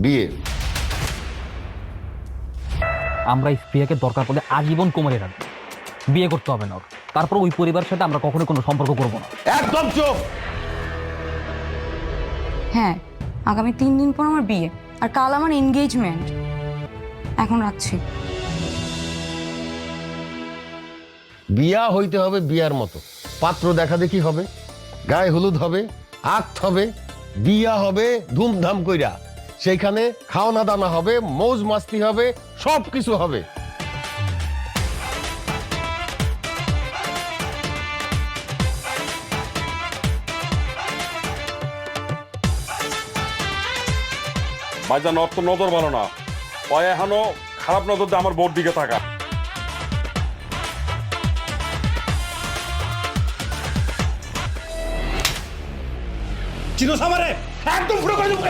বিয়ে। আমরা স্প্রিয়াকে দরকার পড়লে আজীবন কোমরে রাখবো, বিয়ে করতে হবে না ওর। তারপর ওই পরিবারের সাথে আমরা কখনো কোনো সম্পর্ক করবো না। একদম চুপ। হ্যাঁ, আগামী 3 দিন পর আমার বিয়ে, আর কাল আমার এনগেজমেন্ট। এখন রাখছি। বিয়া হইতে হবে বিয়ার মতো, পাত্র দেখা দেখি হবে, গায়ে হলুদ হবে, আক্ত হবে, বিয়া হবে ধুমধাম কইরা। সেইখানে খাওনা দানা হবে, মৌজ মাস্তি হবে, সব কিছু হবে। ভাইজান ওর তো নজর ভালো না, ও এখনো খারাপ নজর দিয়ে আমার বোর দিকে থাকা। চিনোস আমারে একদম পুরো করে দেবো।